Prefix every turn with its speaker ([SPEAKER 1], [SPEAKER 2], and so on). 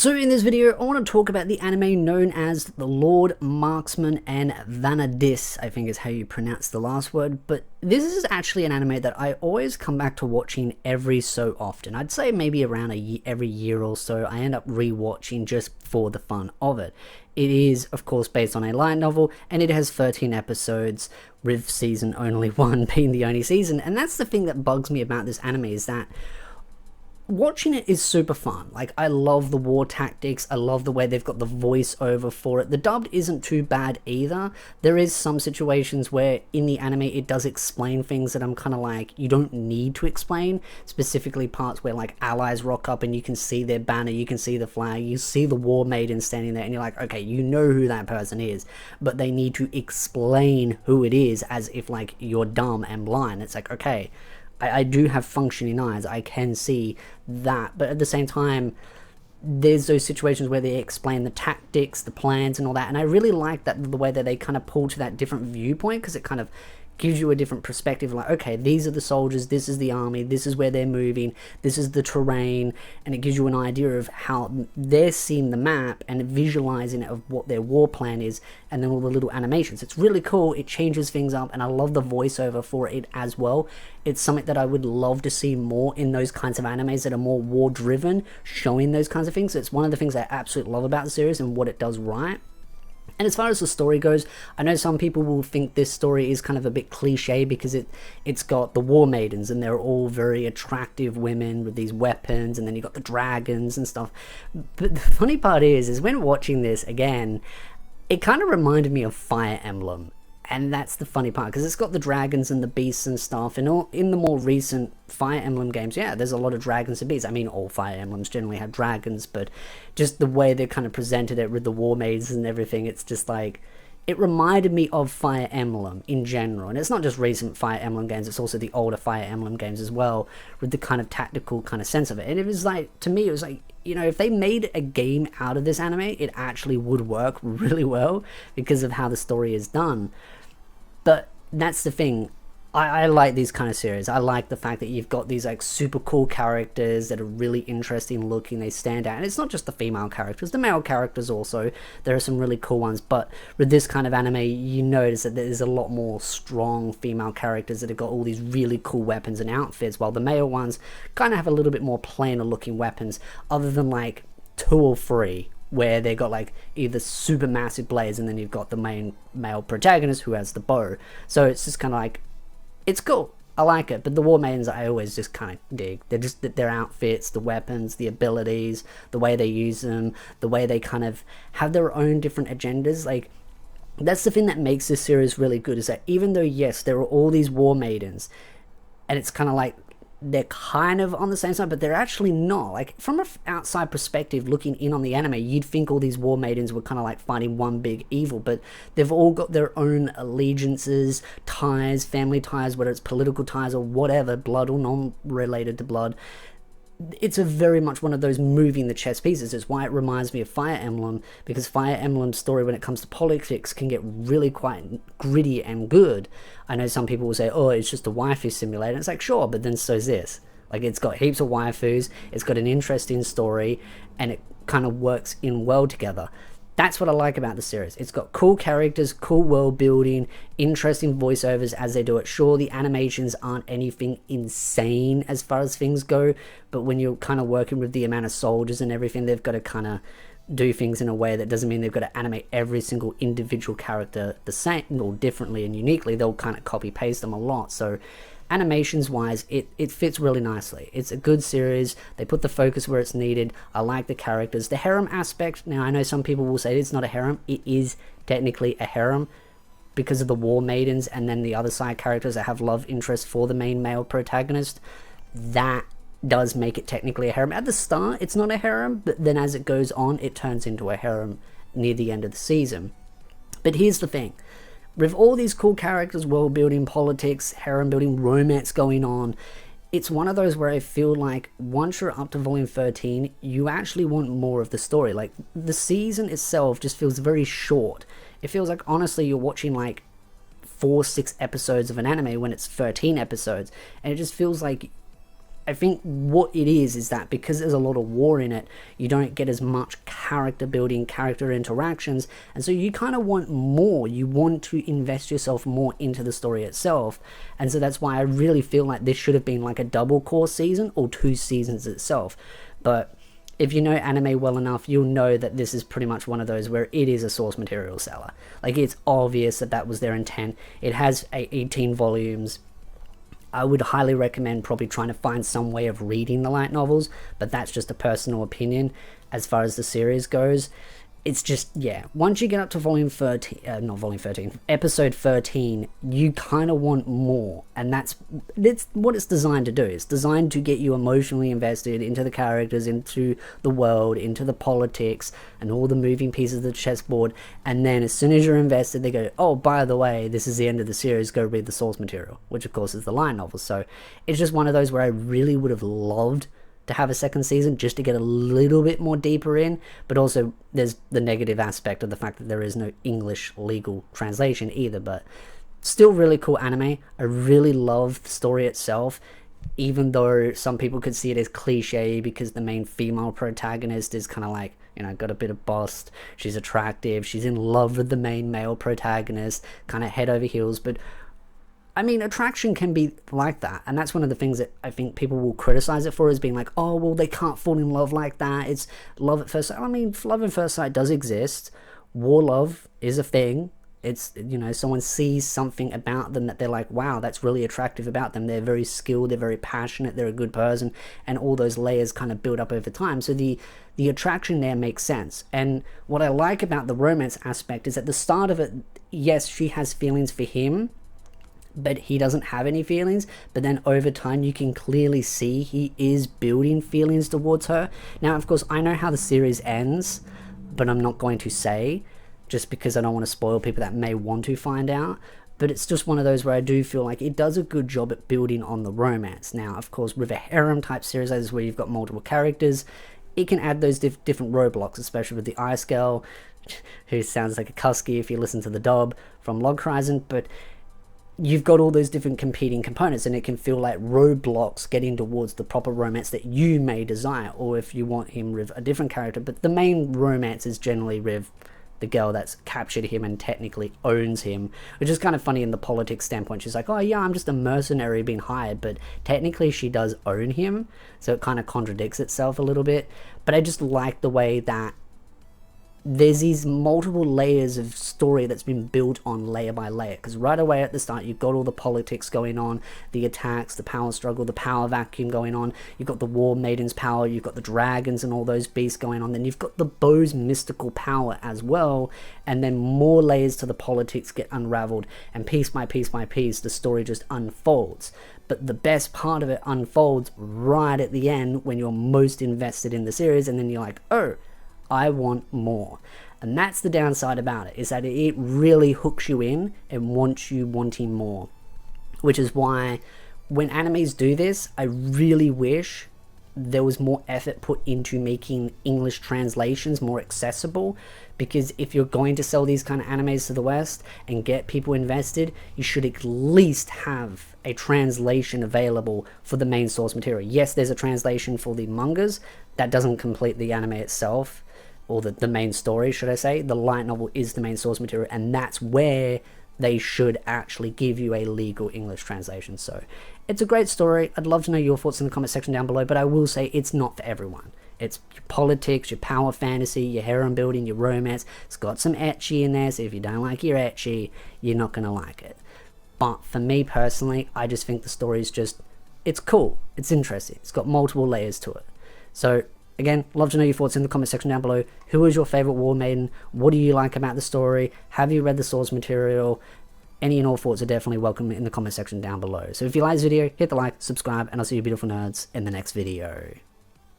[SPEAKER 1] So in this video, I want to talk about the anime known as The Lord Marksman and Vanadis, I think is how you pronounce the last word, but this is actually an anime that I always come back to watching every so often. I'd say maybe around every year or so. I end up rewatching just for the fun of it. It is, of course, based on a light novel, and it has 13 episodes, with season only 1 being the only season, and that's the thing that bugs me about this anime, is that watching it is super fun. Like, I love the war tactics, I love the way they've got the voiceover for it. The dubbed isn't too bad either. There is some situations where in the anime it does explain things that I'm kind of like, you don't need to explain, specifically parts where like allies rock up and you can see their banner, you can see the flag, you see the war maiden standing there, and you're like, okay, you know who that person is, but they need to explain who it is as if like you're dumb and blind. It's like, okay, I do have functioning eyes, I can see that, but at the same time, there's those situations where they explain the tactics, the plans and all that, and I really like that, the way that they kind of pull to that different viewpoint, because it kind of gives you a different perspective, like, okay, these are the soldiers, this is the army, this is where they're moving, this is the terrain, and it gives you an idea of how they're seeing the map and visualizing it of what their war plan is, and then all the little animations. It's really cool, it changes things up, and I love the voiceover for it as well. It's something that I would love to see more in those kinds of animes that are more war driven, showing those kinds of things. It's one of the things I absolutely love about the series and what it does right. And as far as the story goes, I know some people will think this story is kind of a bit cliche because it's got the war maidens and they're all very attractive women with these weapons, and then you got the dragons and stuff. But the funny part is when watching this again, it kind of reminded me of Fire Emblem. And that's the funny part, because it's got the dragons and the beasts and stuff, and all, in the more recent Fire Emblem games, yeah, there's a lot of dragons and beasts. I mean, all Fire Emblems generally have dragons, but just the way they kind of presented it with the war maids and everything, it's just like, it reminded me of Fire Emblem in general. And it's not just recent Fire Emblem games, it's also the older Fire Emblem games as well, with the kind of tactical kind of sense of it. And it was like, to me, it was like, you know, if they made a game out of this anime, it actually would work really well because of how the story is done. But that's the thing, I like these kind of series. I like the fact that you've got these like super cool characters that are really interesting looking, they stand out. And it's not just the female characters, the male characters also, there are some really cool ones. But with this kind of anime, you notice that there's a lot more strong female characters that have got all these really cool weapons and outfits, while the male ones kind of have a little bit more plainer looking weapons, other than like 2 or 3. Where they got like either super massive blades, and then you've got the main male protagonist who has the bow. So it's just kind of like, it's cool, I like it. But the war maidens I always just kind of dig. They're just their outfits, the weapons, the abilities, the way they use them, the way they kind of have their own different agendas. Like, that's the thing that makes this series really good, is that even though yes, there are all these war maidens, and it's kind of like they're kind of on the same side, but they're actually not. Like, from an outside perspective, looking in on the anime, you'd think all these war maidens were kind of like fighting one big evil, but they've all got their own allegiances, ties, family ties, whether it's political ties or whatever, blood or non-related to blood. It's a very much one of those moving the chess pieces. It's why it reminds me of Fire Emblem, because Fire Emblem's story when it comes to politics can get really quite gritty and good. I know some people will say, oh, it's just a waifu simulator. It's like, sure, but then so's this. Like, it's got heaps of waifus, it's got an interesting story, and it kind of works in well together. That's what I like about the series. It's got cool characters, cool world building, interesting voiceovers as they do it. Sure, the animations aren't anything insane as far as things go, but when you're kind of working with the amount of soldiers and everything, they've got to kind of do things in a way that doesn't mean they've got to animate every single individual character the same or differently and uniquely. They'll kind of copy paste them a lot. So animations wise, it fits really nicely. It's a good series. They put the focus where it's needed. I like the characters. The harem aspect, now I know some people will say it's not a harem. It is technically a harem because of the war maidens and then the other side characters that have love interest for the main male protagonist. That does make it technically a harem. At the start, it's not a harem, but then as it goes on, it turns into a harem near the end of the season. But here's the thing. With all these cool characters, world building, politics, harem building, romance going on, it's one of those where I feel like once you're up to volume 13, you actually want more of the story. Like, the season itself just feels very short. It feels like, honestly, you're watching like 4-6 episodes of an anime when it's 13 episodes, and it just feels like I think what it is that because there's a lot of war in it, you don't get as much character building, character interactions, and so you kind of want more. You want to invest yourself more into the story itself, and so that's why I really feel like this should have been like a double core season or 2 seasons itself. But if you know anime well enough, you'll know that this is pretty much one of those where it is a source material seller. Like, it's obvious that that was their intent. It has 18 volumes. I would highly recommend probably trying to find some way of reading the light novels, but that's just a personal opinion as far as the series goes. It's just, yeah, once you get up to episode 13, you kind of want more, and that's what it's designed to do. It's designed to get you emotionally invested into the characters, into the world, into the politics, and all the moving pieces of the chessboard, and then as soon as you're invested, they go, oh, by the way, this is the end of the series, go read the source material, which of course is the light novel. So it's just one of those where I really would have loved to have a second season just to get a little bit more deeper in, but also there's the negative aspect of the fact that there is no English legal translation either. But still really cool anime. I really love the story itself, even though some people could see it as cliche because the main female protagonist is kind of like, you know, got a bit of bust, she's attractive, she's in love with the main male protagonist, kind of head over heels. But I mean, attraction can be like that, and that's one of the things that I think people will criticize it for, is being like, oh, well, they can't fall in love like that, it's love at first sight. I mean, love at first sight does exist. War love is a thing. It's, you know, someone sees something about them that they're like, wow, that's really attractive about them. They're very skilled, they're very passionate, they're a good person, and all those layers kind of build up over time. So the attraction there makes sense. And what I like about the romance aspect is at the start of it, yes, she has feelings for him, but he doesn't have any feelings. But then over time you can clearly see he is building feelings towards her. Now, of course, I know how the series ends, but I'm not going to say, just because I don't want to spoil people that may want to find out. But it's just one of those where I do feel like it does a good job at building on the romance. Now, of course, with a harem type series, as where you've got multiple characters, it can add those different roadblocks, especially with the ice girl, who sounds like a Kusky if you listen to the dub from Log Horizon. But you've got all those different competing components, and it can feel like roadblocks getting towards the proper romance that you may desire, or if you want him with a different character. But the main romance is generally with the girl that's captured him and technically owns him, which is kind of funny in the politics standpoint. She's like, oh yeah, I'm just a mercenary being hired, but technically she does own him, so it kind of contradicts itself a little bit. But I just like the way that there's these multiple layers of story that's been built on layer by layer, because right away at the start you've got all the politics going on, the attacks, the power struggle, the power vacuum going on, you've got the war maidens power, you've got the dragons and all those beasts going on, then you've got the bow's mystical power as well, and then more layers to the politics get unraveled, and piece by piece by piece the story just unfolds. But the best part of it unfolds right at the end when you're most invested in the series, and then you're like, oh, I want more. And that's the downside about it, is that it really hooks you in and wants you wanting more. Which is why when animes do this, I really wish there was more effort put into making English translations more accessible, because if you're going to sell these kind of animes to the West and get people invested, you should at least have a translation available for the main source material. Yes, there's a translation for the mangas, that doesn't complete the anime itself, or the main story, should I say. The light novel is the main source material, and that's where they should actually give you a legal English translation. So it's a great story. I'd love to know your thoughts in the comment section down below, but I will say it's not for everyone. It's your politics, your power fantasy, your harem building, your romance. It's got some ecchi in there, so if you don't like your ecchi, you're not going to like it. But for me personally, I just think the story is just, it's cool, it's interesting, it's got multiple layers to it. So again, love to know your thoughts in the comment section down below. Who is your favorite war maiden? What do you like about the story? Have you read the source material? Any and all thoughts are definitely welcome in the comment section down below. So if you like this video, hit the like, subscribe, and I'll see you beautiful nerds in the next video.